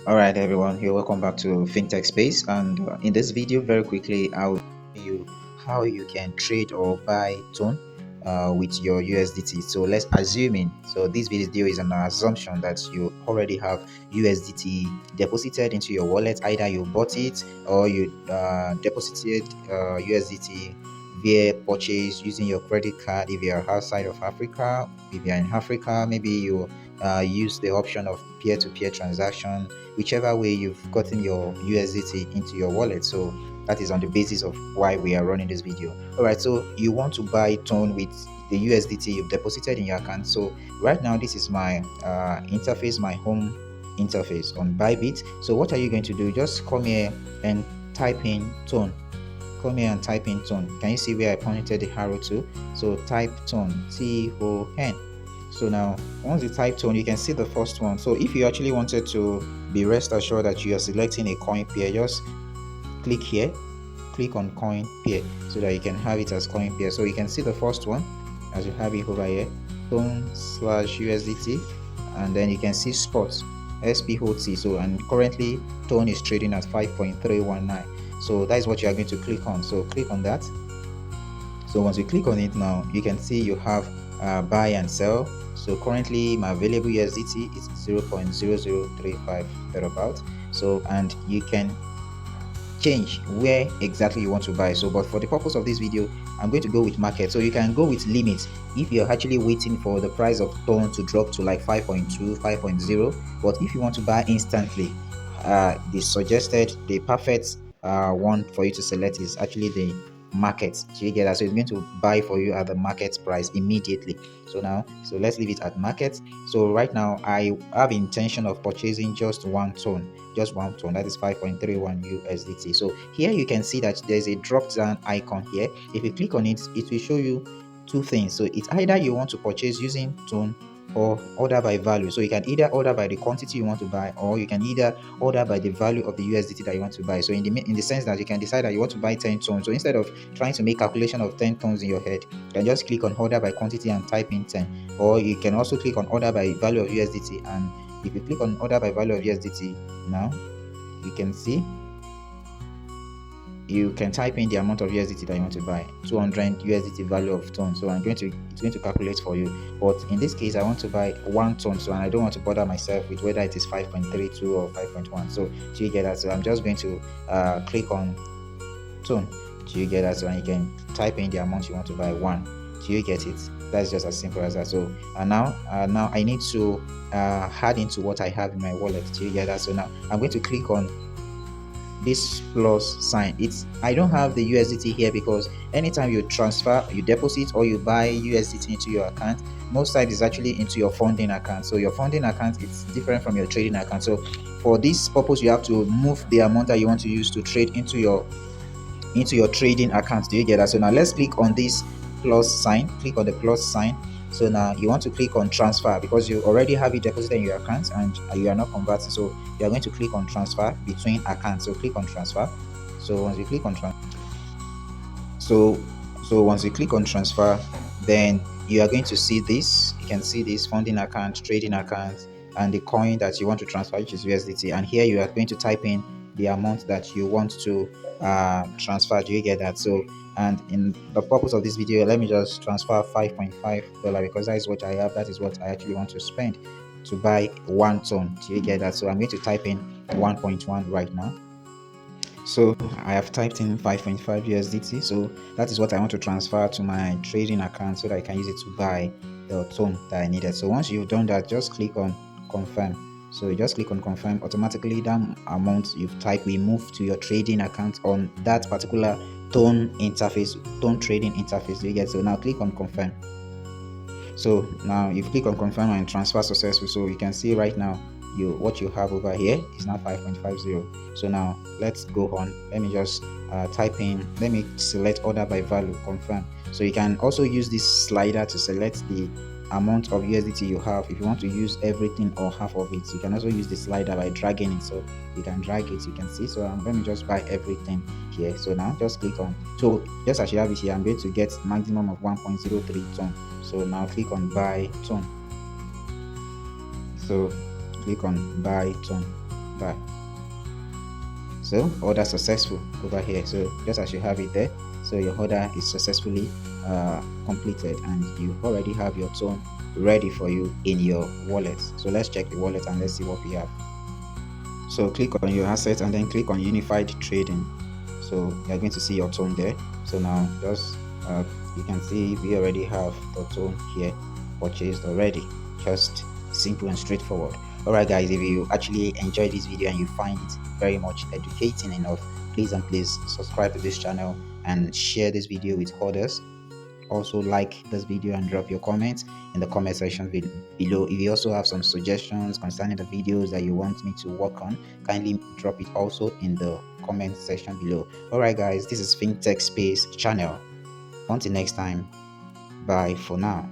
All right, everyone. Here, welcome back to FinTech Space. And in this video, very quickly, I'll show you how you can trade or buy tone with your USDT. So let's assume in. So this video is an assumption that you already have USDT deposited into your wallet. Either you bought it or you deposited USDT via purchase using your credit card. If you are outside of Africa, if you are in Africa, maybe you use the option of peer-to-peer transaction, whichever way you've gotten your USDT into your wallet. So that is on the basis of why we are running this video. All right, so you want to buy tone with the USDT you've deposited in your account. So right now, this is my interface, my home interface on Bybit. So what are you going to do? Just come here and type in tone. Come here and type in tone. Can you see where I pointed the arrow to? So type tone, T-O-N. So now once you type tone, you can see the first one. So if you actually wanted to be rest assured that you are selecting a coin pair, just click here, click on coin pair so that you can have it as coin pair. So you can see the first one as you have it over here, tone/USDT, and then you can see spot SPOT. So and currently tone is trading at 5.319. So that is what you are going to click on. So click on that. So once you click on it now, you can see you have buy and sell. So currently my available USDT is 0.0035 thereabout. So and you can change where exactly you want to buy. So but for the purpose of this video, I'm going to go with market. So you can go with limit if you're actually waiting for the price of tone to drop to like 5.2 5.0. But if you want to buy instantly, the perfect one for you to select is actually the market. Do you get that? So it's going to buy for you at the market price immediately. So now, so let's leave it at market. So right now I have intention of purchasing just one tone, that is 5.31 USDT. So here you can see that there's a drop down icon here. If you click on it, it will show you two things. So it's either you want to purchase using tone or order by value. So you can either order by the quantity you want to buy, or you can either order by the value of the USDT that you want to buy. So in the sense that you can decide that you want to buy 10 tones. So instead of trying to make calculation of 10 tones in your head, you can just click on order by quantity and type in 10. Or you can also click on order by value of USDT, and if you click on order by value of USDT now, you can see you can type in the amount of USDT that you want to buy, 200 USDT value of ton. So it's going to calculate for you. But in this case, I want to buy 1 ton, so and I don't want to bother myself with whether it is 5.32 or 5.1. So do you get that? So I'm just going to click on ton. Do you get that? So and you can type in the amount you want to buy, 1. Do you get it? That's just as simple as that. So now I need to add into what I have in my wallet. Do you get that? So now I'm going to click on this plus sign. I don't have the USDT here because anytime you transfer, you deposit, or you buy USDT into your account, most times it's actually into your funding account. So your funding account is different from your trading account. So for this purpose, you have to move the amount that you want to use to trade into your trading account. Do you get that? So now let's click on this plus sign. Click on the plus sign. So now you want to click on transfer because you already have it deposited in your account and you are not converting. So you are going to click on transfer between accounts. So click on transfer. So once you click on once you click on transfer, then you are going to see this. You can see this funding account, trading account, and the coin that you want to transfer, which is USDT. And here you are going to type in the amount that you want to transfer. Do you get that? So and in the purpose of this video, let me just transfer $5.5 because that is what I have. That is what I actually want to spend to buy 1 ton. Do you get that? So I'm going to type in 1.1 right now. So I have typed in 5.5 USDT. So that is what I want to transfer to my trading account so that I can use it to buy the ton that I needed. So once you've done that, just click on confirm. So you just click on confirm. Automatically that amount you've typed will move to your trading account on that particular tone trading interface. Do you get? So now click on confirm. So now if you click on confirm and transfer successful, so you can see right now what you have over here is now 5.50. So now let's go on. Let me just let me select order by value, confirm. So you can also use this slider to select the amount of USDT you have. If you want to use everything or half of it, you can also use the slider by dragging it. So you can drag it, you can see. So let me just buy everything here. So now just click on, so just as you have it here, I'm going to get maximum of 1.03 ton. So now click on buy ton. So click on buy ton. Bye. So order successful over here. So just as you have it there, so your order is successfully completed, and you already have your tone ready for you in your wallet. So let's check the wallet and let's see what we have. So click on your asset and then click on unified trading. So you're going to see your tone there. So now just you can see we already have the tone here purchased already. Just simple and straightforward. Alright guys, if you actually enjoyed this video and you find it very much educating enough, please and please subscribe to this channel and share this video with others. Also like this video and drop your comments in the comment section below. If you also have some suggestions concerning the videos that you want me to work on, kindly drop it also in the comment section below. Alright guys, this is FinTech Space channel. Until next time, bye for now.